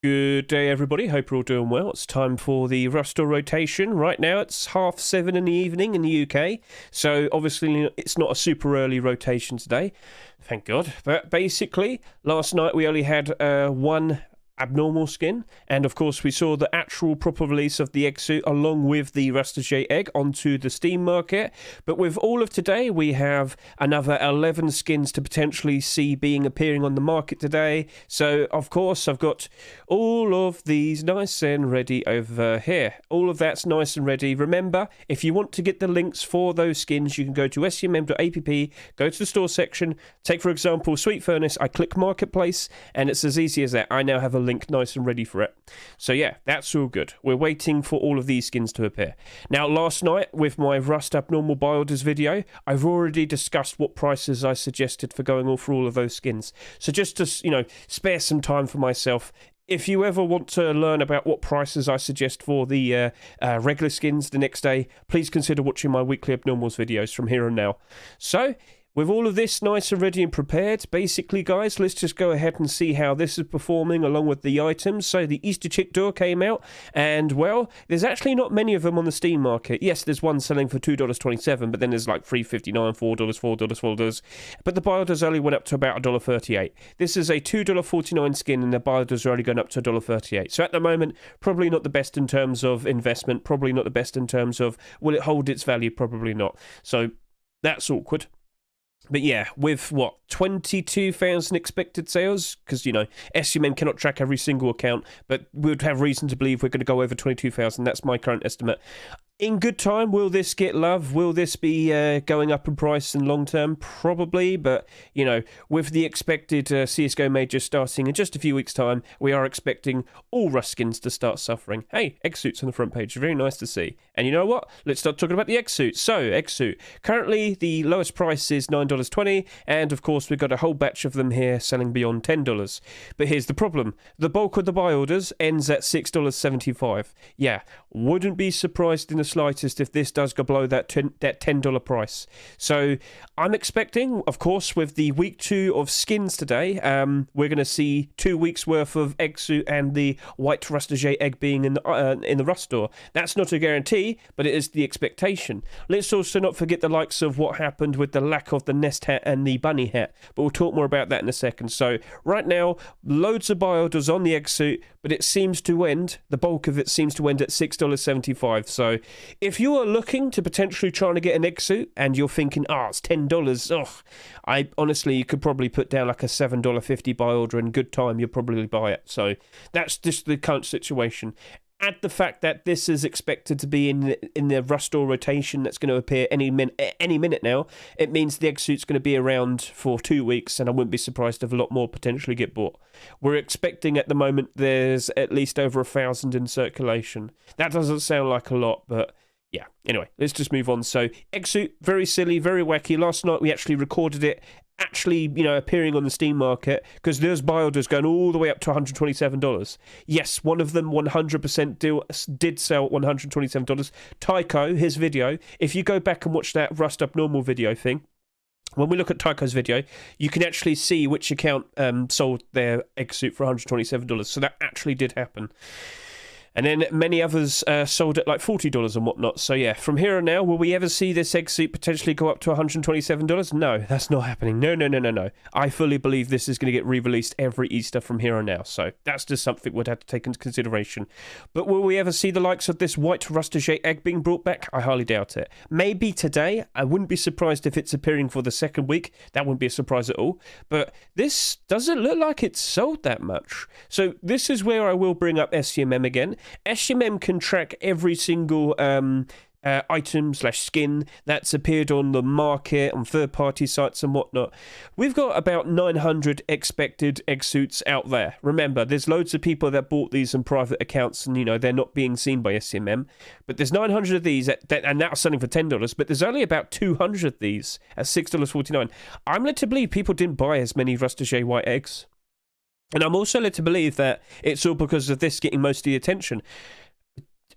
Good day, everybody. Hope you're all doing well. It's time for the Rustige rotation. Right now, it's 7:30 in the evening in the UK, so obviously it's not a super early rotation today. Thank God. But basically, last night we only had one abnormal skin, and of course we saw the actual proper release of the egg suit along with the Rustige egg onto the Steam market. But with all of today, we have another 11 skins to potentially see appearing on the market today. So of course I've got all of these nice and ready over here. All of that's nice and ready. Remember, if you want to get the links for those skins, you can go to scmm.app, go to the store section, take for example Sweet Furnace, I click marketplace, and it's as easy as that. I now have a link nice and ready for it. So yeah, that's all good. We're waiting for all of these skins to appear. Now, last night with my Rust Abnormal Builders video, I've already discussed what prices I suggested for going for all of those skins. So just to, spare some time for myself, if you ever want to learn about what prices I suggest for the regular skins the next day, please consider watching my weekly Abnormals videos from here and now. So, with all of this nice and ready and prepared, basically, guys, let's just go ahead and see how this is performing along with the items. So the Easter Chick door came out, and, well, there's actually not many of them on the Steam market. Yes, there's one selling for $2.27, but then there's like $3.59, $4, $4. But the builders only went up to about $1.38. This is a $2.49 skin, and the builders are only going up to $1.38. So at the moment, probably not the best in terms of investment, probably not the best in terms of will it hold its value, probably not. So that's awkward. But yeah, with 22,000 expected sales, because, SUM cannot track every single account, but we would have reason to believe we're going to go over 22,000. That's my current estimate. In good time, will this get love? Will this be going up in price in long term? Probably, but, with the expected CSGO major starting in just a few weeks' time, we are expecting all Rust skins to start suffering. Hey, egg suits on the front page. Very nice to see. And you know what? Let's start talking about the egg suit. So, egg suit. Currently, the lowest price is $9.20, and of course, we've got a whole batch of them here selling beyond $10. But here's the problem. The bulk of the buy orders ends at $6.75. Yeah, wouldn't be surprised in the slightest if this does go below that $10 price. So I'm expecting, of course, with the week 2 of skins today, we're going to see 2 weeks worth of egg suit and the white Rustige egg being in the Rust store. That's not a guarantee, but it is the expectation. Let's also not forget the likes of what happened with the lack of the nest hat and the bunny hat, but we'll talk more about that in a second. So right now, loads of buy orders on the egg suit, but it seems to end, the bulk of it seems to end at $6.75. So if you are looking to potentially trying to get an egg suit and you're thinking, it's $10, you could probably put down like a $7.50 buy order in good time, you'll probably buy it. So that's just the current situation. Add the fact that this is expected to be in the Rust store rotation that's going to appear any minute now. It means the egg suit's going to be around for 2 weeks, and I wouldn't be surprised if a lot more potentially get bought. We're expecting at the moment there's at least over 1,000 in circulation. That doesn't sound like a lot, but yeah. Anyway, let's just move on. So, egg suit, very silly, very wacky. Last night we actually recorded it appearing on the Steam market, because there's buy orders going all the way up to $127. Yes, one of them 100% did sell at $127. Tycho, his video, if you go back and watch that Rust Abnormal video thing, when we look at Tycho's video, you can actually see which account sold their egg suit for $127. So that actually did happen. And then many others sold at like $40 and whatnot. So yeah, from here on now, will we ever see this egg suit potentially go up to $127? No, that's not happening. No. I fully believe this is going to get re-released every Easter from here on now. So that's just something we'd have to take into consideration. But will we ever see the likes of this white Rustige egg being brought back? I highly doubt it. Maybe today. I wouldn't be surprised if it's appearing for the second week. That wouldn't be a surprise at all. But this doesn't look like it's sold that much. So this is where I will bring up SUM again. SUM can track every single item/skin that's appeared on the market, on third-party sites and whatnot. We've got about 900 expected egg suits out there. Remember, there's loads of people that bought these in private accounts, and they're not being seen by SUM. But there's 900 of these, and that's selling for $10. But there's only about 200 of these at $6.49. I'm led to believe people didn't buy as many Rustige white eggs. And I'm also led to believe that it's all because of this getting most of the attention.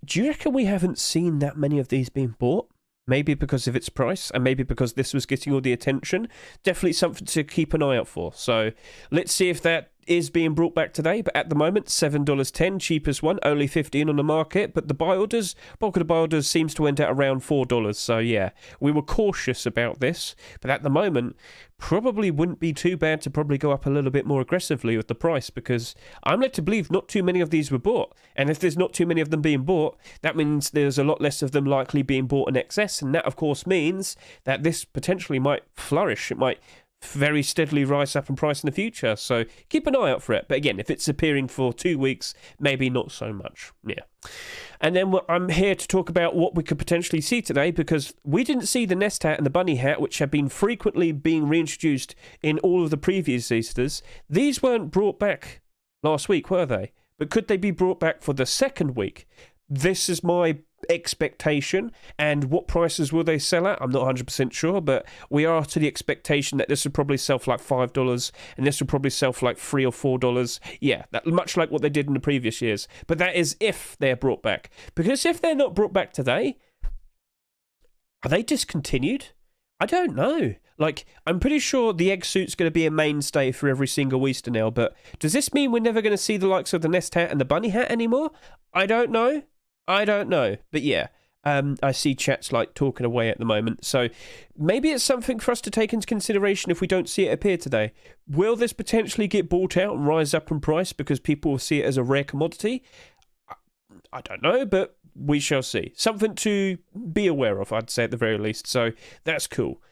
Do you reckon we haven't seen that many of these being bought? Maybe because of its price, and maybe because this was getting all the attention. Definitely something to keep an eye out for. So let's see if that is being brought back today, but at the moment, $7.10, cheapest one, only 15 on the market. But the buy orders, bulk of the buy orders seems to end at around $4. So yeah, we were cautious about this, but at the moment, probably wouldn't be too bad to probably go up a little bit more aggressively with the price, because I'm led to believe not too many of these were bought. And if there's not too many of them being bought, that means there's a lot less of them likely being bought in excess. And that, of course, means that this potentially might flourish. It might very steadily rise up in price in the future, so keep an eye out for it. But again, if it's appearing for 2 weeks, maybe not so much. Yeah. And then I'm here to talk about what we could potentially see today, because we didn't see the nest hat and the bunny hat, which have been frequently being reintroduced in all of the previous Easters. These weren't brought back last week, were they? But could they be brought back for the second week? This is my expectation. And what prices will they sell at? I'm not 100% sure, but we are to the expectation that this will probably sell for like $5, and this will probably sell for like $3 or $4. Yeah, that, much like what they did in the previous years. But that is if they're brought back. Because if they're not brought back today, are they discontinued? I don't know. Like, I'm pretty sure the egg suit's going to be a mainstay for every single Easter now, but does this mean we're never going to see the likes of the nest hat and the bunny hat anymore? I don't know. But yeah, I see chats like talking away at the moment. So maybe it's something for us to take into consideration if we don't see it appear today. Will this potentially get bought out and rise up in price because people will see it as a rare commodity? I don't know, but we shall see. Something to be aware of, I'd say, at the very least. So that's cool.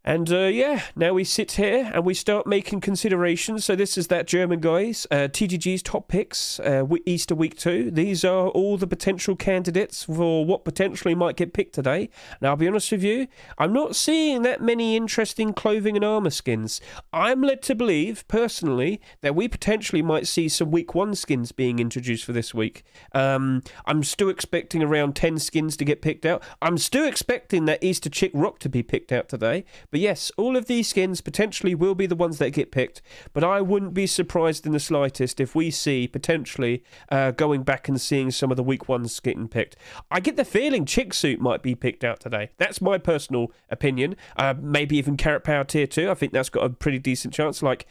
And yeah, now we sit here and we start making considerations. So this is that German guys, TGG's top picks, Easter week 2. These are all the potential candidates for what potentially might get picked today. Now, I'll be honest with you, I'm not seeing that many interesting clothing and armor skins. I'm led to believe, personally, that we potentially might see some week 1 skins being introduced for this week. I'm still expecting around 10 skins to get picked out. I'm still expecting that Easter Chick Rock to be picked out today. But yes, all of these skins potentially will be the ones that get picked, but I wouldn't be surprised in the slightest if we see potentially going back and seeing some of the week 1s getting picked. I get the feeling Chick Suit might be picked out today. That's my personal opinion. Maybe even Carrot Power Tier 2. I think that's got a pretty decent chance. Like,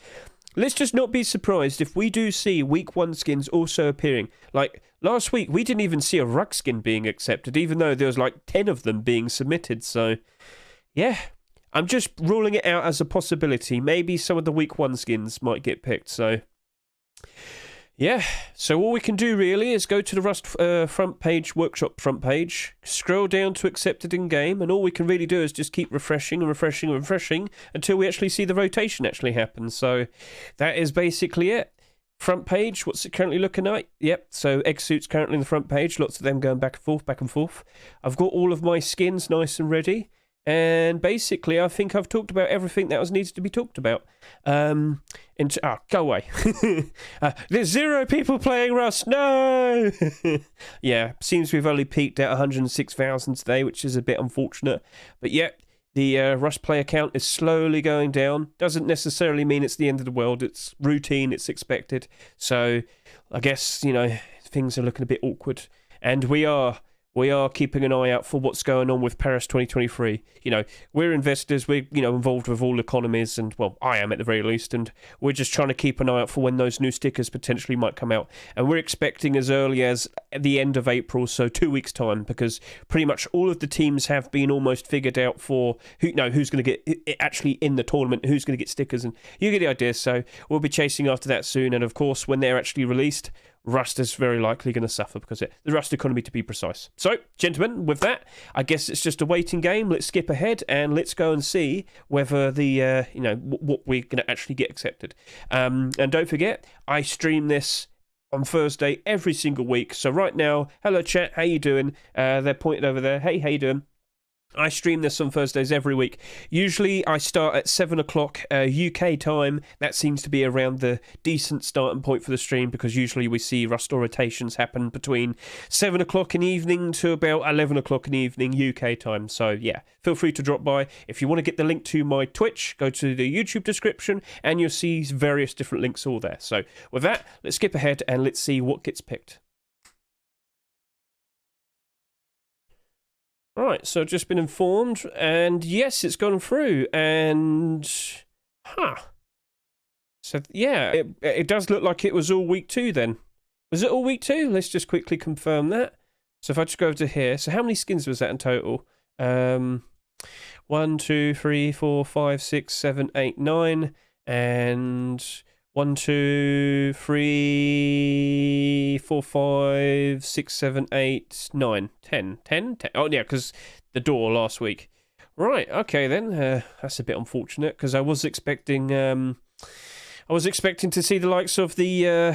let's just not be surprised if we do see week 1 skins also appearing. Like, last week, we didn't even see a rug skin being accepted, even though there was like 10 of them being submitted. So, yeah. I'm just ruling it out as a possibility. Maybe some of the week 1 skins might get picked. So, yeah. So all we can do really is go to the Rust front page, workshop front page, scroll down to accepted in game, and all we can really do is just keep refreshing and refreshing and refreshing until we actually see the rotation actually happen. So that is basically it. Front page, what's it currently looking like? Yep, so egg suit's currently in the front page. Lots of them going back and forth, back and forth. I've got all of my skins nice and ready. And basically, I think I've talked about everything that was needed to be talked about. Go away. There's 0 people playing Rust. No! Yeah, seems we've only peaked at 106,000 today, which is a bit unfortunate. But yeah, the Rust player count is slowly going down. Doesn't necessarily mean it's the end of the world. It's routine. It's expected. So I guess, things are looking a bit awkward. And we are keeping an eye out for what's going on with Paris 2023. We're investors, we're, involved with all economies, and, well, I am at the very least, and we're just trying to keep an eye out for when those new stickers potentially might come out. And we're expecting as early as the end of April, so 2 weeks' time, because pretty much all of the teams have been almost figured out for who's going to get actually in the tournament, who's going to get stickers, and you get the idea. So we'll be chasing after that soon, and of course, when they're actually released, Rust is very likely going to suffer because of the Rust economy, to be precise. So, gentlemen, with that, I guess it's just a waiting game. Let's skip ahead and let's go and see whether the what we're going to actually get accepted. And don't forget, I stream this on Thursday every single week. So right now, hello chat, how you doing? They're pointed over there. Hey, how you doing? I stream this on Thursdays every week. Usually I start at 7 o'clock UK time. That seems to be around the decent starting point for the stream, because usually we see Rust rotations happen between 7 o'clock in the evening to about 11 o'clock in the evening UK time. So yeah, feel free to drop by. If you want to get the link to my Twitch, go to the YouTube description and you'll see various different links all there. So with that, let's skip ahead and let's see what gets picked. Alright, so I've just been informed, and yes, it's gone through, and... So, yeah, it does look like it was all week 2 then. Was it all week 2? Let's just quickly confirm that. So if I just go over to here. So how many skins was that in total? 1, 2, 3, 4, 5, 6, 7, 8, 9. And 1, 2, 3, 4, 5, 6, 7, 8, 9, 10. 10? 10. Oh, yeah, because the door last week. Right, okay then. That's a bit unfortunate because I was expecting to see the likes of the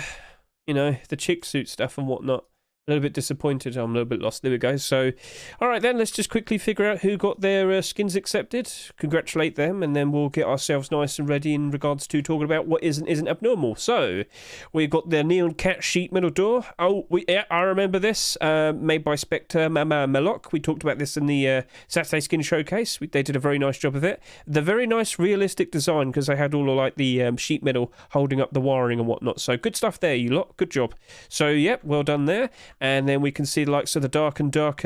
the chick suit stuff and whatnot. A little bit disappointed. I'm a little bit lost. There we go. So, all right then, let's just quickly figure out who got their skins accepted. Congratulate them, and then we'll get ourselves nice and ready in regards to talking about what isn't abnormal. So, we've got the Neon Cat sheet metal door. Oh, I remember this. Made by Spectre Meloc. We talked about this in the Saturday Skin Showcase. They did a very nice job of it. The very nice realistic design because they had all of like the sheet metal holding up the wiring and whatnot. So, good stuff there, you lot. Good job. So, yep, well done there. And then we can see the likes of the darker than dark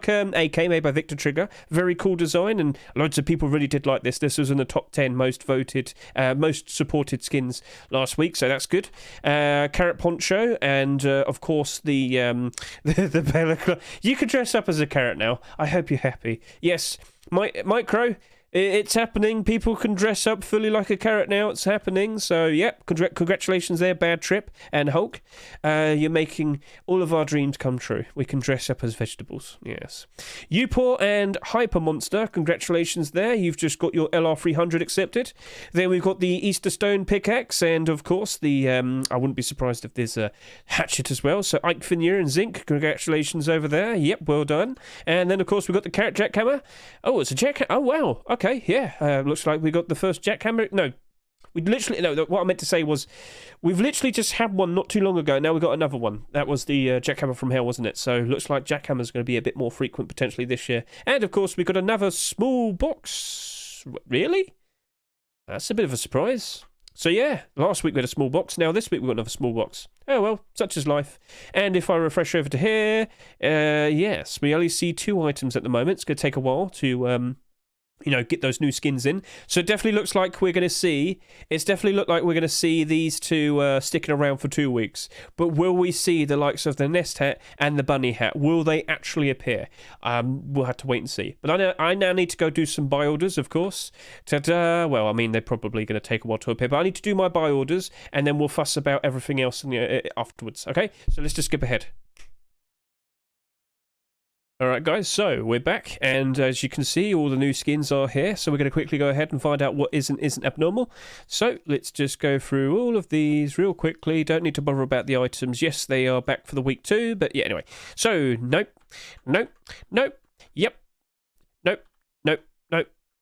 AK made by Victor Trigger. Very cool design, and loads of people really did like this. This was in the top 10 most voted, most supported skins last week, so that's good. Carrot poncho, and of course the balaclava. You can dress up as a carrot now. I hope you're happy. Yes, Micro. It's happening. People can dress up fully like a carrot now. It's happening. So, yep, congratulations there, Bad Trip and Hulk. You're making all of our dreams come true. We can dress up as vegetables. Yes. Upor and Hyper Monster, congratulations there. You've just got your LR300 accepted. Then we've got the Easter Stone pickaxe, and of course the I wouldn't be surprised if there's a hatchet as well. So Ike Veneer and Zinc, congratulations over there. Yep, well done. And then of course we've got the Carrot Jackhammer. Oh, it's a jackhammer. Oh wow. Okay, yeah. Looks like we got the first jackhammer. No, what I meant to say was we've literally just had one not too long ago. Now we've got another one. That was the jackhammer from hell, wasn't it? So looks like jackhammer's going to be a bit more frequent potentially this year. And of course we got another small box. Really? That's a bit of a surprise. So yeah, last week we had a small box. Now this week we've got another small box. Oh well, such is life. And if I refresh over to here, yes, we only see 2 items at the moment. It's going to take a while to get those new skins in. So it definitely looks like we're going to see. It's definitely looked like we're going to see these two sticking around for 2 weeks. But will we see the likes of the nest hat and the bunny hat? Will they actually appear? We'll have to wait and see. But I now need to go do some buy orders, of course. Ta-da! Well, I mean, they're probably going to take a while to appear. But I need to do my buy orders, and then we'll fuss about everything else afterwards. Okay? So let's just skip ahead. Alright guys, so we're back, and as you can see, all the new skins are here, so we're going to quickly go ahead and find out what isn't abnormal. So, let's just go through all of these real quickly. Don't need to bother about the items. Yes, they are back for the week 2, but yeah, anyway. So, nope, yep, nope,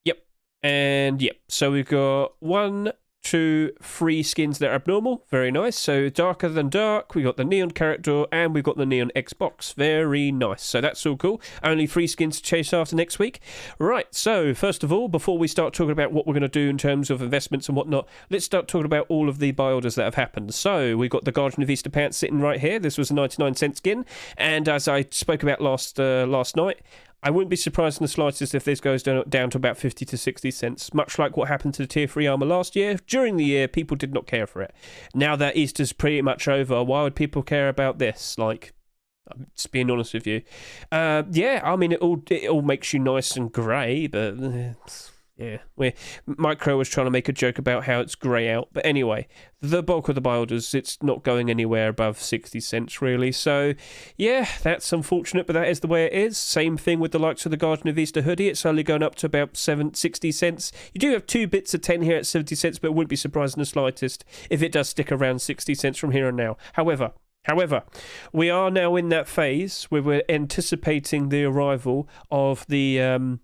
yep, and yep. So we've got 1, 2, 3 skins that are abnormal. Very nice. So darker than dark. We got the neon character and we've got the neon Xbox. Very nice. So that's all cool. Only 3 skins to chase after next week. Right. So first of all, before we start talking about what we're going to do in terms of investments and whatnot, let's start talking about all of the buy orders that have happened. So we've got the Guardian of Easter pants sitting right here. This was a 99-cent skin, and as I spoke about last night, I wouldn't be surprised in the slightest if this goes down to about 50 to 60 cents, much like what happened to the Tier 3 armor last year. During the year, people did not care for it. Now that Easter's pretty much over, why would people care about this? Like, I'm just being honest with you. Yeah, I mean, it all makes you nice and grey, but... yeah, Micro was trying to make a joke about how it's grey out. But anyway, the bulk of the buy orders, it's not going anywhere above 60 cents, really. So, yeah, that's unfortunate, but that is the way it is. Same thing with the likes of the Guardian of Easter hoodie. It's only going up to about 60 cents. You do have 2 bits of 10 here at 70 cents, but it wouldn't be surprised in the slightest if it does stick around 60 cents from here on now. However, we are now in that phase where we're anticipating the arrival of the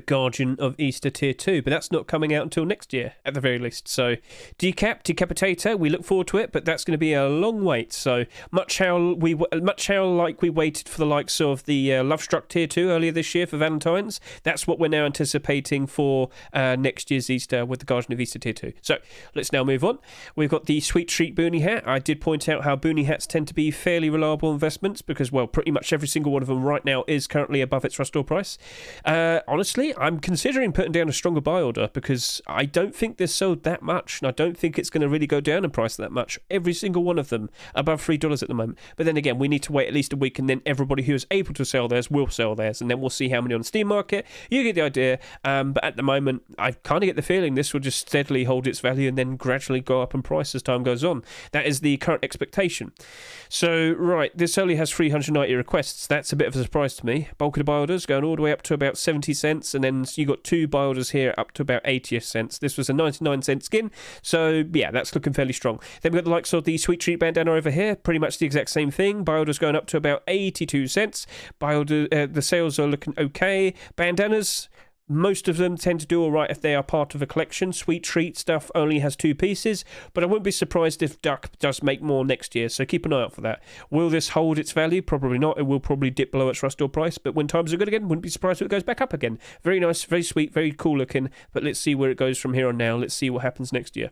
Guardian of Easter Tier 2, but that's not coming out until next year, at the very least. So, Decapitator, we look forward to it, but that's going to be a long wait. So, much how we waited for the likes of the Lovestruck Tier 2 earlier this year for Valentine's, that's what we're now anticipating for next year's Easter with the Guardian of Easter Tier 2. So, let's now move on. We've got the Sweet Treat Boonie Hat. I did point out how Boonie Hats tend to be fairly reliable investments because, well, pretty much every single one of them right now is currently above its restore price. Honestly, honestly, I'm considering putting down a stronger buy order because I don't think they're sold that much, and I don't think it's going to really go down in price that much. Every single one of them above $3 at the moment. But then again, we need to wait at least a week, and then everybody who is able to sell theirs will sell theirs, and then we'll see how many on the Steam market. You get the idea. But at the moment, I kind of get the feeling this will just steadily hold its value and then gradually go up in price as time goes on. That is the current expectation. So, right, this only has 390 requests. That's a bit of a surprise to me. Bulk of the buy orders going all the way up to about 70 cents, and then you got two buy orders here up to about 80 cents. This was a 99-cent skin, so yeah, that's looking fairly strong. Then we've got the likes of the Sweet Treat Bandana over here, pretty much the exact same thing. Buy orders going up to about 82 cents. Buy order, the sales are looking okay. Bandanas, most of them tend to do all right if they are part of a collection. Sweet Treat stuff only has 2 pieces, but I wouldn't be surprised if Duck does make more next year, so keep an eye out for that. Will this hold its value? Probably not. It will probably dip below its Rustige price, but when times are good again, wouldn't be surprised if it goes back up again. Very nice, very sweet, very cool looking, but let's see where it goes from here on now. Let's see what happens next year.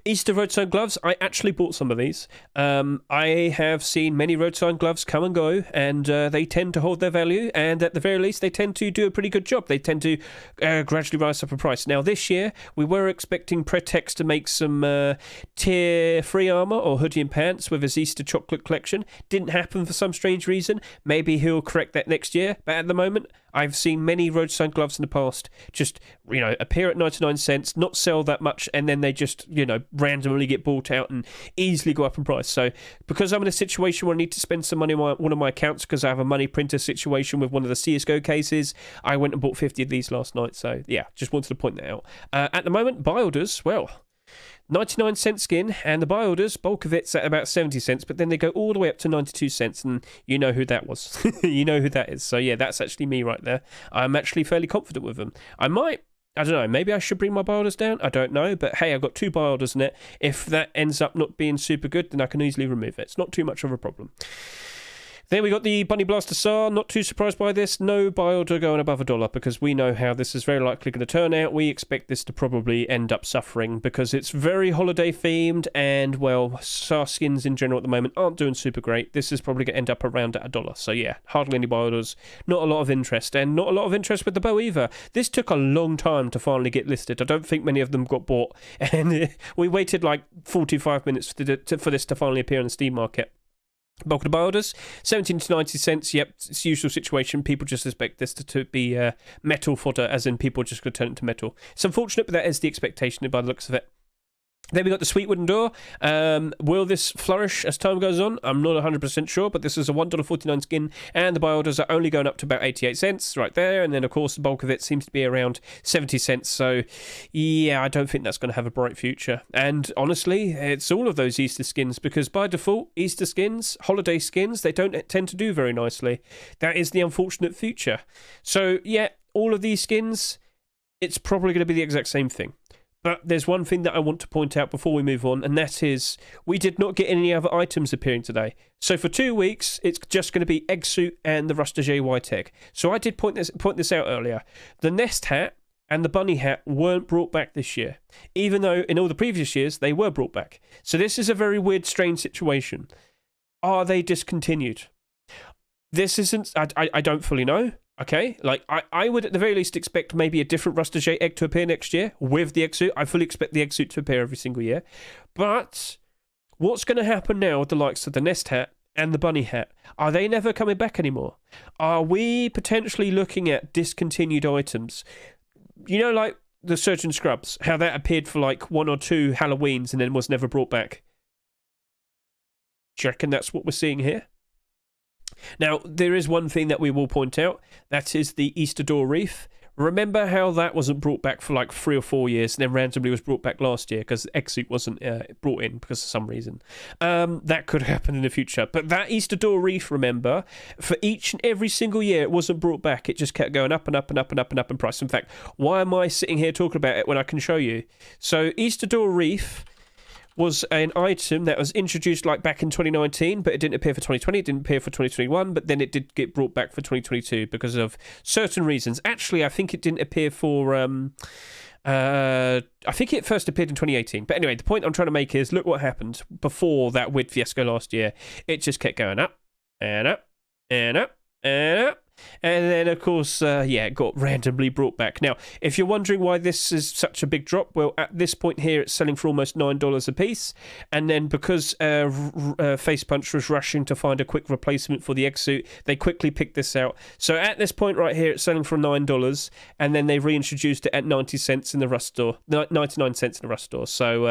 Easter road sign gloves. I actually bought some of these. I have seen many road sign gloves come and go, and they tend to hold their value, and at the very least they tend to do a pretty good job. They tend to gradually rise up in price. Now this year we were expecting Pretex to make some tier 3 armor or hoodie and pants with his Easter chocolate collection. Didn't happen for some strange reason. Maybe he'll correct that next year, but at the moment I've seen many road sign gloves in the past just, appear at 99 cents, not sell that much, and then they just, randomly get bought out and easily go up in price. So because I'm in a situation where I need to spend some money on one of my accounts because I have a money printer situation with one of the CSGO cases, I went and bought 50 of these last night. So yeah, just wanted to point that out. At the moment, buy orders, 99-cent skin, and the buy orders, bulk of it's at about 70 cents, but then they go all the way up to 92 cents, and you know who that was. You know who that is. So yeah, that's actually me right there. I'm actually fairly confident with them. I don't know, maybe I should bring my buy orders down. I don't know, but hey, I've got 2 buy orders in it. If that ends up not being super good, then I can easily remove it. It's not too much of a problem. Then we got the Bunny Blaster SAR. Not too surprised by this. No buy order going above $1 because we know how this is very likely going to turn out. We expect this to probably end up suffering because it's very holiday themed, and well, SAR skins in general at the moment aren't doing super great. This is probably going to end up around at $1. So yeah, hardly any buy orders. Not a lot of interest, and not a lot of interest with the bow either. This took a long time to finally get listed. I don't think many of them got bought, and we waited like 45 minutes for this to finally appear on the Steam market. Bulk of the buy orders, 17 to 90 cents. Yep, it's the usual situation. People just expect this to be metal fodder, as in people are just going to turn it into metal. It's unfortunate, but that is the expectation by the looks of it. Then we got the Sweet Wooden Door. Will this flourish as time goes on? I'm not 100% sure, but this is a $1.49 skin, and the buy orders are only going up to about 88 cents right there, and then of course the bulk of it seems to be around 70 cents, so yeah, I don't think that's going to have a bright future. And honestly, it's all of those Easter skins, because by default, Easter skins, holiday skins, they don't tend to do very nicely. That is the unfortunate future. So yeah, all of these skins, it's probably going to be the exact same thing. But there's one thing that I want to point out before we move on, and that is we did not get any other items appearing today. So for 2 weeks, it's just going to be Egg Suit and the Rustige White Egg. So I did point this out earlier. The Nest Hat and the Bunny Hat weren't brought back this year, even though in all the previous years they were brought back. So this is a very weird, strange situation. Are they discontinued? This isn't... I don't fully know. Okay, like I would at the very least expect maybe a different Rustige egg to appear next year with the egg suit. I fully expect the egg suit to appear every single year. But what's going to happen now with the likes of the Nest Hat and the Bunny Hat? Are they never coming back anymore? Are we potentially looking at discontinued items? Like the Surgeon Scrubs, how that appeared for like 1 or 2 Halloweens and then was never brought back. Do you reckon that's what we're seeing here? Now, there is one thing that we will point out. That is the Easter Door Reef. Remember how that wasn't brought back for like 3 or 4 years and then randomly was brought back last year because the egg suit wasn't brought in because of some reason. That could happen in the future. But that Easter Door Reef, remember, for each and every single year it wasn't brought back. It just kept going up and up and up and up and up in price. In fact, why am I sitting here talking about it when I can show you? So Easter Door Reef was an item that was introduced like back in 2019, but it didn't appear for 2020, it didn't appear for 2021, but then it did get brought back for 2022 because of certain reasons. Actually, I think it didn't appear for... I think it first appeared in 2018. But anyway, the point I'm trying to make is, look what happened before that weird fiasco last year. It just kept going up and up and up and up. And then, of course, it got randomly brought back. Now, if you're wondering why this is such a big drop, well, at this point here, it's selling for almost $9 a piece. And then because Face Punch was rushing to find a quick replacement for the egg suit, they quickly picked this out. So at this point right here, it's selling for $9. And then they reintroduced it at 90 cents in the Rust store, 99 cents in the Rust store. So,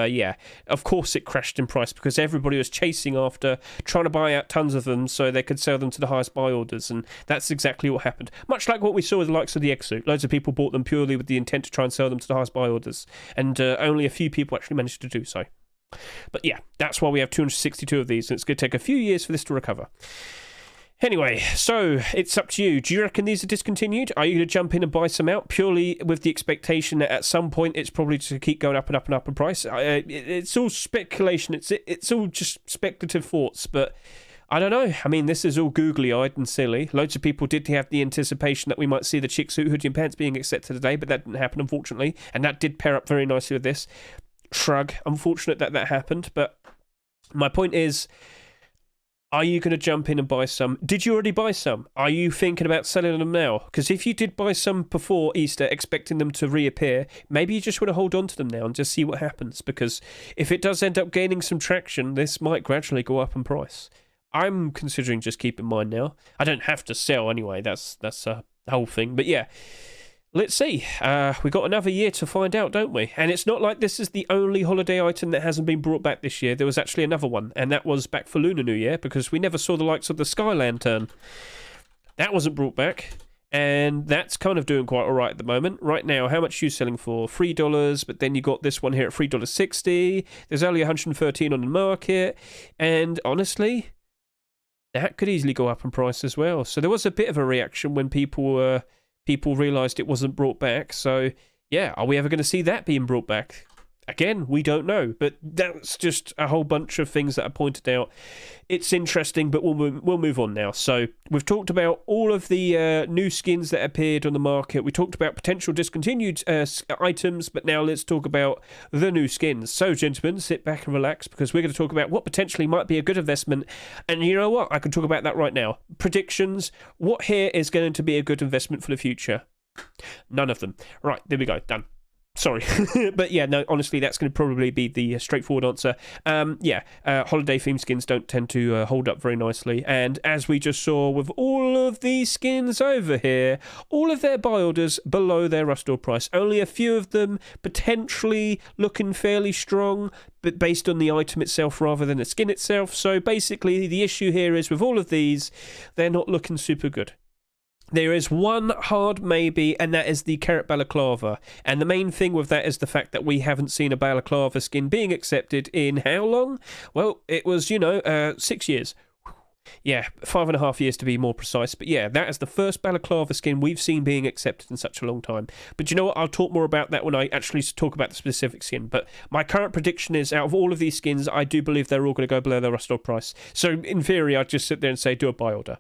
of course it crashed in price because everybody was chasing after, trying to buy out tons of them so they could sell them to the highest buy orders. And that's exactly what happened. Much like what we saw with the likes of the egg suit. Loads of people bought them purely with the intent to try and sell them to the highest buy orders. And only a few people actually managed to do so. But yeah, that's why we have 262 of these. And it's going to take a few years for this to recover. Anyway, so it's up to you. Do you reckon these are discontinued? Are you going to jump in and buy some out purely with the expectation that at some point it's probably to keep going up and up and up in price? It's all speculation. It's all just speculative thoughts, but I don't know. I mean, this is all googly-eyed and silly. Loads of people did have the anticipation that we might see the chick suit, hoodie and pants being accepted today, but that didn't happen, unfortunately, and that did pair up very nicely with this. Shrug. Unfortunate that happened, but my point is, are you going to jump in and buy some? Did you already buy some? Are you thinking about selling them now? Because if you did buy some before Easter, expecting them to reappear, maybe you just want to hold on to them now and just see what happens. Because if it does end up gaining some traction, this might gradually go up in price. I'm considering just keeping mine now. I don't have to sell anyway. That's the whole thing. But yeah, let's see. We got another year to find out, don't we? And it's not like this is the only holiday item that hasn't been brought back this year. There was actually another one, and that was back for Lunar New Year, because we never saw the likes of the Sky Lantern. That wasn't brought back, and that's kind of doing quite all right at the moment. Right now, how much are you selling for? $3, but then you got this one here at $3.60. There's only 113 on the market, and honestly, that could easily go up in price as well. So there was a bit of a reaction when people realised it wasn't brought back. So, yeah, are we ever going to see that being brought back? Again, we don't know. But that's just a whole bunch of things that I pointed out. It's interesting, but we'll move on now. So we've talked about all of the new skins that appeared on the market. We talked about potential discontinued items, but now let's talk about the new skins. So, gentlemen, sit back and relax, because we're going to talk about what potentially might be a good investment. And you know what? I can talk about that right now. Predictions. What here is going to be a good investment for the future? None of them. Right, there we go. Done. Sorry. But yeah, no, honestly, that's going to probably be the straightforward answer. Holiday theme skins don't tend to hold up very nicely. And as we just saw with all of these skins over here, all of their buy orders below their Rust store price. Only a few of them potentially looking fairly strong, but based on the item itself rather than the skin itself. So basically, the issue here is with all of these, they're not looking super good. There is one hard maybe, and that is the Carrot Balaclava. And the main thing with that is the fact that we haven't seen a Balaclava skin being accepted in how long? Well, it was, 6 years. Yeah, 5.5 years to be more precise. But yeah, that is the first Balaclava skin we've seen being accepted in such a long time. But you know what? I'll talk more about that when I actually talk about the specific skin. But my current prediction is, out of all of these skins, I do believe they're all going to go below their Rust store price. So in theory, I'd just sit there and say, do a buy order.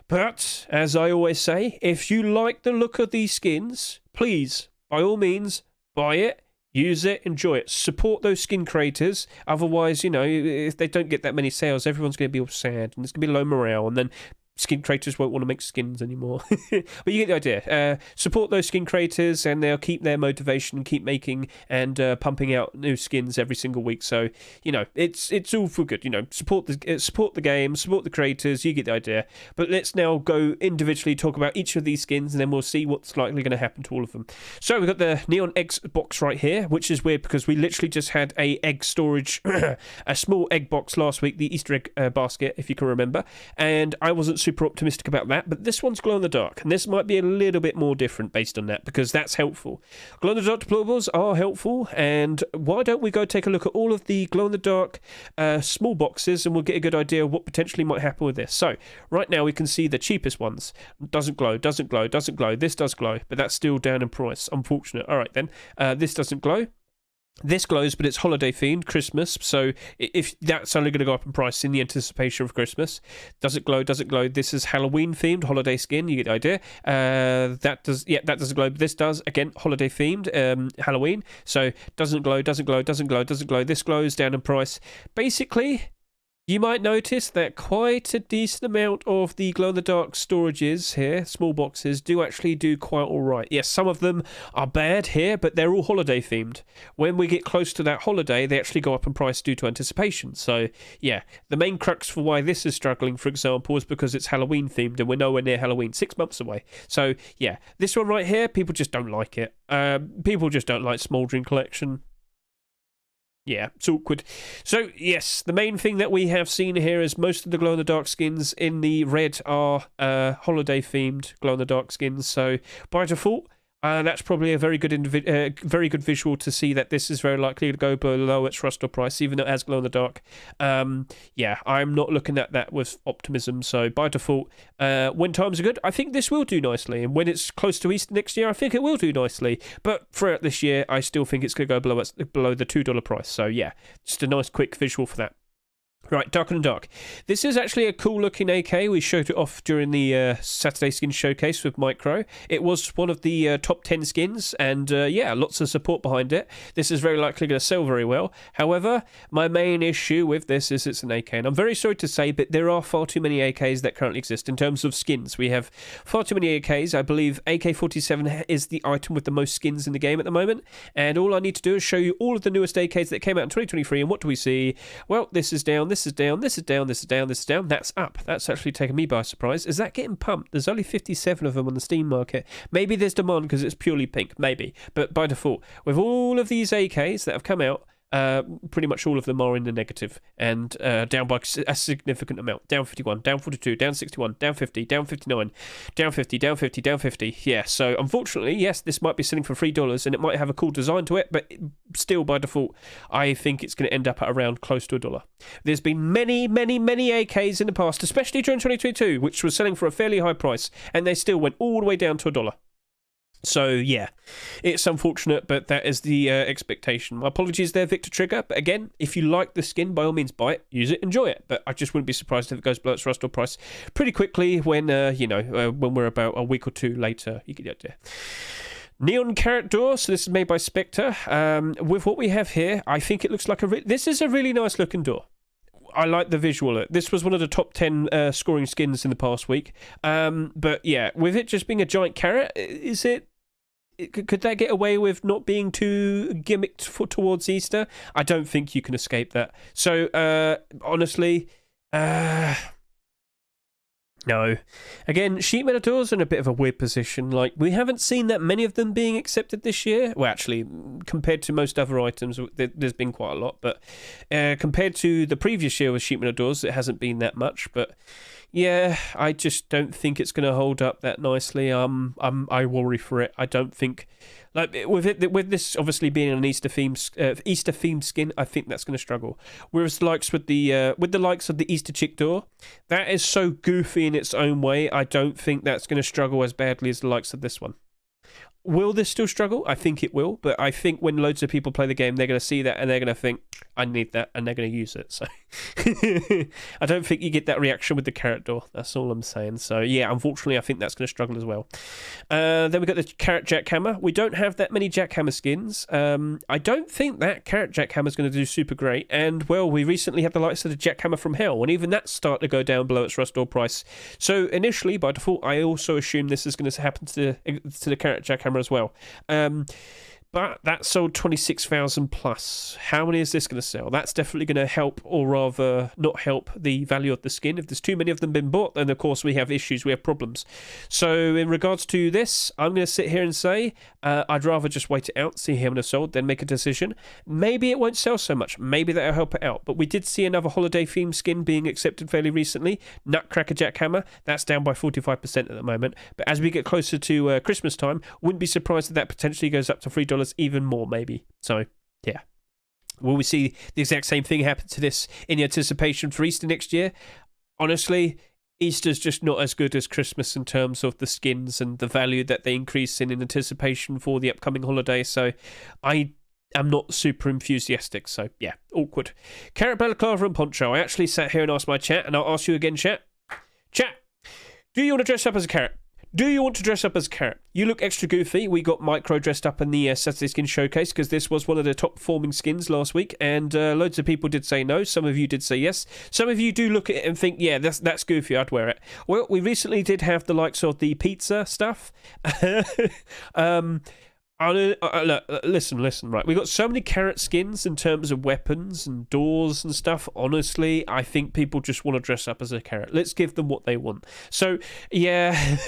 But, as I always say, if you like the look of these skins, please, by all means, buy it, use it, enjoy it. Support those skin creators. Otherwise, if they don't get that many sales, everyone's going to be all sad, and there's going to be low morale, and then skin creators won't want to make skins anymore. But you get the idea. Support those skin creators, and they'll keep their motivation and keep making and pumping out new skins every single week. So it's all for good. Support the game, support the creators. You get the idea. But let's now go individually talk about each of these skins, and then we'll see what's likely going to happen to all of them. So we've got the Neon Eggs box right here, which is weird because we literally just had a egg storage, a small egg box last week, the Easter egg basket, if you can remember, and I wasn't super optimistic about that, but this one's glow in the dark, and this might be a little bit more different based on that, because that's helpful. Glow in the dark deployables are helpful, and why don't we go take a look at all of the glow in the dark small boxes, and we'll get a good idea of what potentially might happen with this. So right now we can see the cheapest ones. Doesn't glow, doesn't glow, doesn't glow. This does glow, but that's still down in price. Unfortunate. All right then, this doesn't glow. This glows, but it's holiday themed, Christmas. So if that's only going to go up in price in the anticipation of Christmas. Does it glow? Does it glow? This is Halloween themed, holiday skin. You get the idea. That doesn't glow. But this does, again, holiday themed, Halloween. So doesn't glow, doesn't glow, doesn't glow, doesn't glow. This glows, down in price. Basically, You might notice that quite a decent amount of the glow-in-the-dark storages here, small boxes, do actually do quite all right. Yes, some of them are bad here, but they're all holiday themed. When we get close to that holiday, they actually go up in price due to anticipation. So, yeah, the main crux for why this is struggling, for example, is because it's Halloween themed and we're nowhere near Halloween, 6 months away. So, yeah, this one right here, people just don't like it. People just don't like Smouldering Collection. Yeah, it's awkward. So, yes, the main thing that we have seen here is most of the glow-in-the-dark skins in the red are holiday-themed glow-in-the-dark skins. So, by default, that's probably a very good visual to see that this is very likely to go below its rust or price, even though it has glow-in-the-dark. Yeah, I'm not looking at that with optimism. So, by default, when times are good, I think this will do nicely. And when it's close to Easter next year, I think it will do nicely. But throughout this year, I still think it's going to go below the $2 price. So, yeah, just a nice quick visual for that. Right, Darker Than Dark. This is actually a cool looking AK. We showed it off during the Saturday Skin Showcase with Micro. It was one of the top 10 skins, and yeah, lots of support behind it. This is very likely going to sell very well. However, my main issue with this is it's an AK, and I'm very sorry to say, but there are far too many AKs that currently exist in terms of skins. We have far too many AKs. I believe AK-47 is the item with the most skins in the game at the moment, and all I need to do is show you all of the newest AKs that came out in 2023, and what do we see? Well, this is down, this is down, this is down, this is down, this is down. That's up. That's actually taken me by surprise. Is that getting pumped? There's only 57 of them on the Steam market. Maybe there's demand because it's purely pink. Maybe. But by default, with all of these AKs that have come out, pretty much all of them are in the negative and down by a significant amount. Down 51, down 42, down 61, down 50, down 59, down 50, down 50, down 50. Yeah, so unfortunately, yes, this might be selling for $3 and it might have a cool design to it, but still by default, I think it's going to end up at around close to $1. There's been many, many, many AKs in the past, especially during 2022, which was selling for a fairly high price, and they still went all the way down to $1. So, yeah, it's unfortunate, but that is the expectation. My apologies there, Victor Trigger. But again, if you like the skin, by all means, buy it, use it, enjoy it. But I just wouldn't be surprised if it goes below its rust or price pretty quickly when, when we're about a week or two later. You get the idea. Neon Carrot Door, so this is made by Spectre. With what we have here, I think it looks like this is a really nice looking door. I like the visual. This was one of the top 10 scoring skins in the past week. But yeah, with it just being a giant carrot, is it? Could that get away with not being too gimmicked towards Easter? I don't think you can escape that. So, honestly, no. Again, sheet metal doors are in a bit of a weird position. Like, we haven't seen that many of them being accepted this year. Well, actually, compared to most other items, there's been quite a lot. But compared to the previous year with sheet metal doors, it hasn't been that much. But yeah, I just don't think it's going to hold up that nicely. I worry for it. I don't think, like with this obviously being an Easter themed skin, I think that's going to struggle. Whereas the likes with the likes of the Easter chick door, that is so goofy in its own way. I don't think that's going to struggle as badly as the likes of this one. Will this still struggle? I think it will, but I think when loads of people play the game, they're going to see that and they're going to think, I need that, and they're going to use it. So I don't think you get that reaction with the carrot door. That's all I'm saying. So yeah, unfortunately, I think that's going to struggle as well. Then we've got the carrot jackhammer. We don't have that many jackhammer skins. I don't think that carrot jackhammer is going to do super great. And well, we recently had the likes of the jackhammer from hell, and even that's starting to go down below its rust or price. So initially, by default, I also assume this is going to happen to the carrot jackhammer as well. But that sold 26,000 plus. How many is this going to sell? That's definitely going to help, or rather not help, the value of the skin. If there's too many of them been bought, then of course we have issues, we have problems. So in regards to this, I'm going to sit here and say I'd rather just wait it out, see how many sold, then make a decision. Maybe it won't sell so much. Maybe that'll help it out. But we did see another holiday themed skin being accepted fairly recently, Nutcracker Jackhammer. That's down by 45% at the moment. But as we get closer to Christmas time, wouldn't be surprised if that potentially goes up to $3, even more maybe. So yeah, will we see the exact same thing happen to this in anticipation for Easter next year? Honestly, Easter's just not as good as Christmas in terms of the skins and the value that they increase in anticipation for the upcoming holiday. So I'm not super enthusiastic. So yeah, awkward. Carrot balaclava and poncho. I actually sat here and asked my chat, and I'll ask you again, chat, do you want to dress up as a carrot? Do you want to dress up as a carrot? You look extra goofy. We got Micro dressed up in the Saturday Skin Showcase because this was one of the top performing skins last week, and loads of people did say no. Some of you did say yes. Some of you do look at it and think, yeah, that's goofy, I'd wear it. Well, we recently did have the likes of the pizza stuff. Look, listen, right? We've got so many carrot skins in terms of weapons and doors and stuff. Honestly, I think people just want to dress up as a carrot. Let's give them what they want. So, yeah,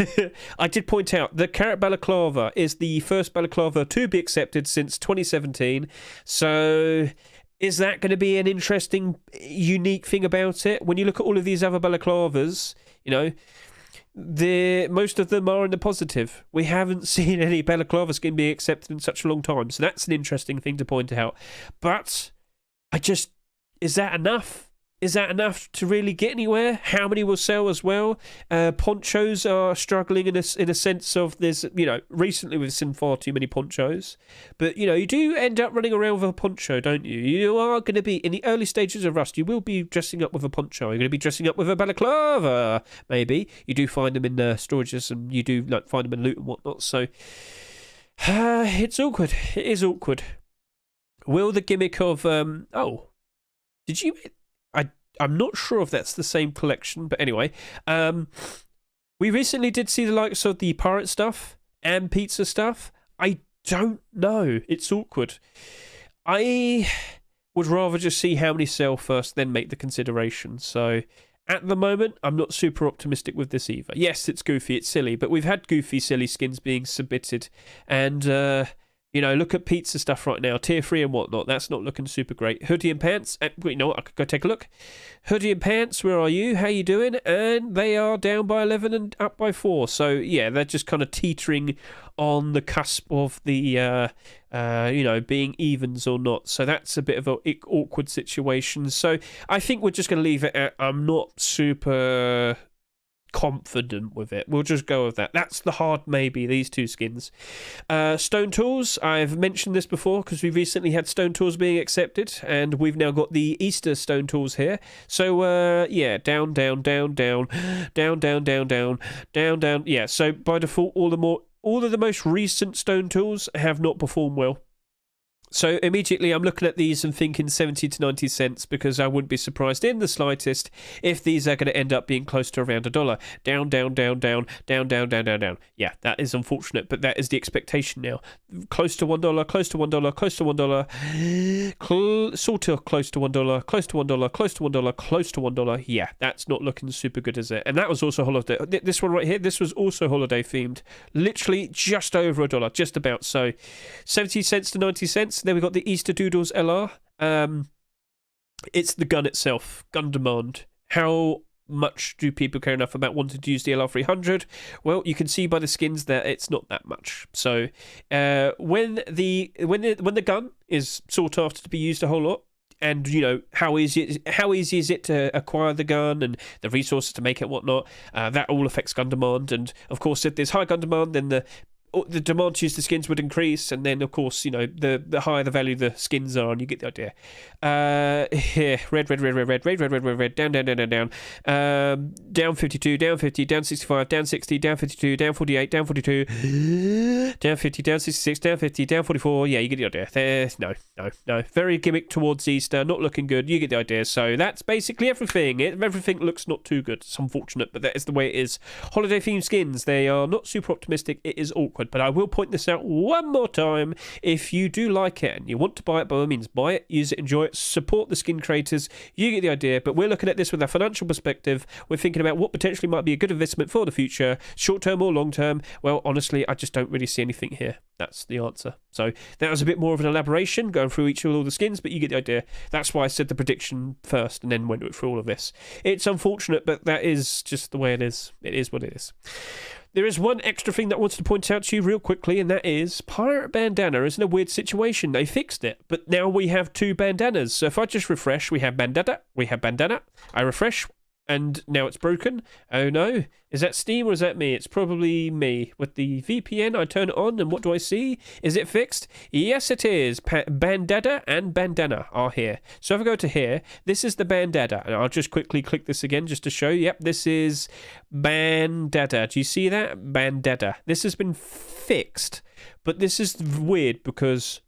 I did point out the carrot balaclava is the first balaclava to be accepted since 2017. So, is that going to be an interesting, unique thing about it? When you look at all of these other balaclavas, you know, most of them are in the positive. We haven't seen any balaclava skin being accepted in such a long time, so that's an interesting thing to point out. But is that enough? Is that enough to really get anywhere? How many will sell as well? Ponchos are struggling in a sense of there's, recently we've seen far too many ponchos. But, you do end up running around with a poncho, don't you? You are going to be, in the early stages of Rust, you will be dressing up with a poncho. You're going to be dressing up with a balaclava, maybe. You do find them in storages and you do find them in loot and whatnot. So, it's awkward. It is awkward. Will the gimmick of, did you... I'm not sure if that's the same collection, but anyway, we recently did see the likes of the pirate stuff and pizza stuff. I don't know. It's awkward. I would rather just see how many sell first, then make the consideration. So at the moment, I'm not super optimistic with this either. Yes, it's goofy, it's silly, but we've had goofy, silly skins being submitted, and look at pizza stuff right now, tier 3 and whatnot. That's not looking super great. Hoodie and pants. I could go take a look. Hoodie and pants, where are you? How you doing? And they are down by 11 and up by 4. So, yeah, they're just kind of teetering on the cusp of the, being evens or not. So that's a bit of an awkward situation. So I think we're just going to leave it at I'm not super confident with it. We'll just go with that. That's the hard maybe, these two skins. Stone tools, I've mentioned this before because we recently had stone tools being accepted, and we've now got the Easter stone tools here. So down, down, down, down, down, down, down, down, down, down. Yeah, so by default all of the most recent stone tools have not performed well. So immediately I'm looking at these and thinking 70 to 90 cents, because I wouldn't be surprised in the slightest if these are going to end up being close to around $1. Down, down, down, down, down, down, down, down, down. Yeah, that is unfortunate, but that is the expectation now. Close to $1, close to $1, close to $1, sort of close to $1, close to $1, close to $1, close to $1. Yeah, that's not looking super good, is it? And that was also holiday. This one right here, this was also holiday themed. Literally just over $1, just about. So 70 cents to 90 cents. Then we've got the Easter Doodles LR. It's the gun itself, gun demand. How much do people care enough about wanting to use the LR300? Well, you can see by the skins that it's not that much. So when the gun is sought after to be used a whole lot, and how easy is it to acquire the gun and the resources to make it and whatnot, that all affects gun demand. And of course, if there's high gun demand, then the demand to use the skins would increase, and then of course the higher the value the skins are, and you get the idea. Here, red, down, down 52, down 50, down 65, down 60, down 52, down 48, down 42, down 50, down 66, down 50, down 44. Yeah, you get the idea. There's no. Very gimmick towards Easter, not looking good. You get the idea. So that's basically everything. Everything looks not too good. It's unfortunate, but that is the way it is. Holiday themed skins, they are not super optimistic. It is awkward. But I will point this out one more time. If you do like it and you want to buy it, by all means, buy it, use it, enjoy it, support the skin creators. You get the idea. But we're looking at this with a financial perspective. We're thinking about what potentially might be a good investment for the future, short term or long term. Well, honestly, I just don't really see anything here. That's the answer. So that was a bit more of an elaboration, going through each of all the skins, but you get the idea. That's why I said the prediction first and then went through all of this. It's unfortunate, but that is just the way it is. It is what it is. There is one extra thing that I wanted to point out to you real quickly, and that is Pirate Bandana is in a weird situation. They fixed it, but now we have two bandanas. So if I just refresh, we have Bandana. I refresh. and now it's broken. Oh no, is that Steam or is that me? It's probably me. With the VPN, I turn it on, and what do I see? Is it fixed? Yes, it is. Bandana and Bandana are here. So if I go to here, this is the Bandana, and I'll just quickly click this again just to show. Yep, this is Bandana. Do you see that? Bandana. This has been fixed, but this is weird because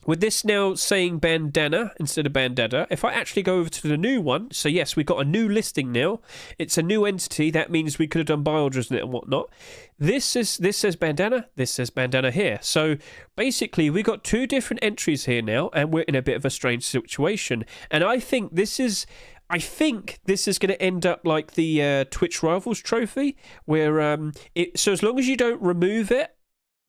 with this now saying Bandana instead of Bandana, if I actually go over to the new one, so yes, we've got a new listing now. It's a new entity. That means we could have done biodras in it and whatnot. This says Bandana. This says Bandana here. So basically, we got two different entries here now, and we're in a bit of a strange situation. And I think this is going to end up like the Twitch Rivals trophy, where so as long as you don't remove it,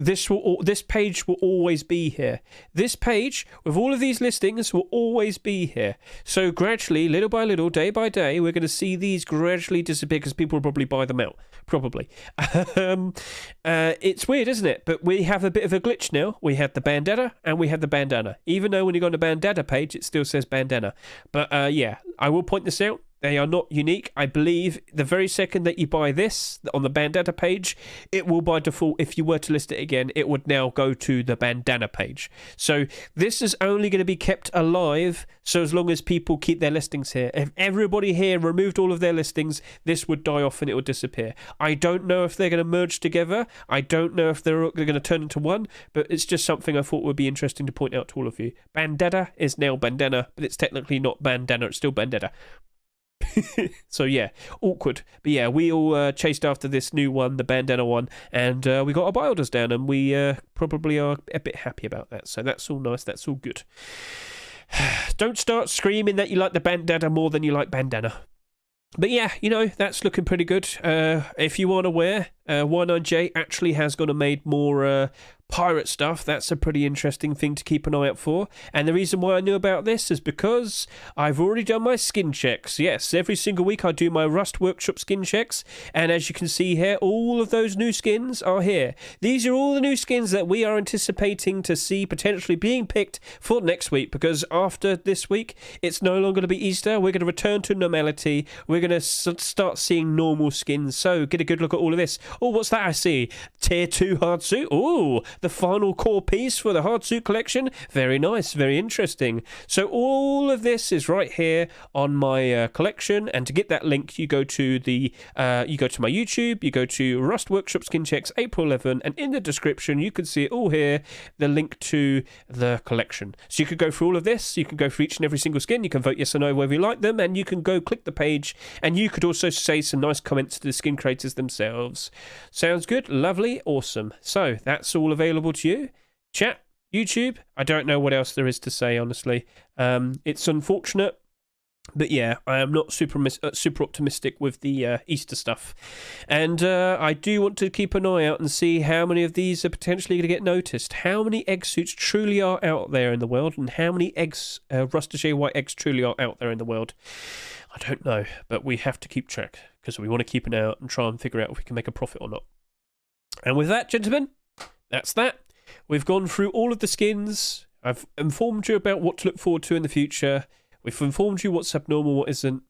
this page will always be here. This page with all of these listings will always be here. So gradually, little by little, day by day, we're going to see these gradually disappear because people will probably buy them out. Probably. It's weird, isn't it? But we have a bit of a glitch now. We have the Bandana and we have the Bandana. Even though when you go on the Bandana page, it still says Bandana. But yeah, I will point this out. They are not unique. I believe the very second that you buy this on the Bandana page, it will by default, if you were to list it again, it would now go to the Bandana page. So this is only going to be kept alive so as long as people keep their listings here. If everybody here removed all of their listings, this would die off and it would disappear. I don't know if they're going to merge together. I don't know if they're going to turn into one, but it's just something I thought would be interesting to point out to all of you. Bandana is now Bandana, but it's technically not Bandana. It's still Bandana. So yeah, awkward. But yeah, we all chased after this new one, the Bandana one, and we got our biodras down, and we probably are a bit happy about that. So that's all nice. That's all good. Don't start screaming that you like the Bandana more than you like Bandana. But yeah, you know, that's looking pretty good. If you aren't aware, Y9J actually has gone and made more pirate stuff. That's a pretty interesting thing to keep an eye out for. And the reason why I knew about this is because I've already done my skin checks. Yes, every single week I do my Rust Workshop skin checks. And as you can see here, all of those new skins are here. These are all the new skins that we are anticipating to see potentially being picked for next week. Because after this week, it's no longer going to be Easter. We're going to return to normality. We're going to start seeing normal skins. So get a good look at all of this. Oh, what's that I see? Tier 2 hard suit. Oh, the final core piece for the hard suit collection. Very nice, very interesting. So all of this is right here on my collection, and to get that link, you go to the my YouTube, you go to Rust Workshop Skin Checks April 11, and in the description you can see it all here, the link to the collection. So you could go through all of this, you can go through each and every single skin, you can vote yes or no whether you like them, and you can go click the page, and you could also say some nice comments to the skin creators themselves. Sounds good? Lovely? Awesome. So that's all available to you. Chat, YouTube, I don't know what else there is to say, honestly. It's unfortunate, but yeah, I am not super optimistic with the Easter stuff. And I do want to keep an eye out and see how many of these are potentially going to get noticed. How many egg suits truly are out there in the world, and how many eggs, Rustige white eggs truly are out there in the world. I don't know, but we have to keep track because we want to keep an eye out and try and figure out if we can make a profit or not. And with that, gentlemen, that's that. We've gone through all of the skins. I've informed you about what to look forward to in the future. We've informed you what's abnormal, what isn't.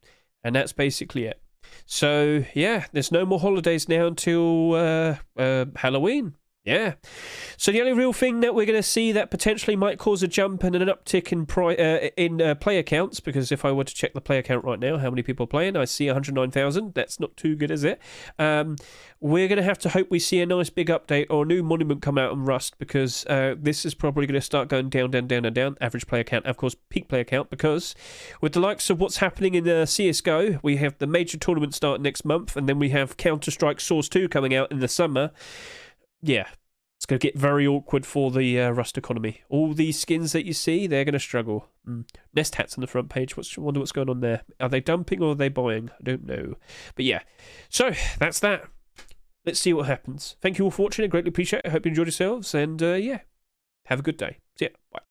And that's basically it. So, yeah, there's no more holidays now until Halloween. Yeah. So the only real thing that we're going to see that potentially might cause a jump and an uptick in player counts, because if I were to check the player count right now, how many people are playing, I see 109,000. That's not too good, is it? We're going to have to hope we see a nice big update or a new monument come out on Rust, because this is probably going to start going down, average player count, of course, peak player count, because with the likes of what's happening in CSGO, we have the major tournament start next month, and then we have Counter-Strike Source 2 coming out in the summer. Yeah, it's going to get very awkward for the Rust economy. All these skins that you see, they're going to struggle. Nest hats on the front page. Wonder what's going on there. Are they dumping or are they buying? I don't know. But yeah, so that's that. Let's see what happens. Thank you all for watching. I greatly appreciate it. I hope you enjoyed yourselves. And yeah, have a good day. See ya. Bye.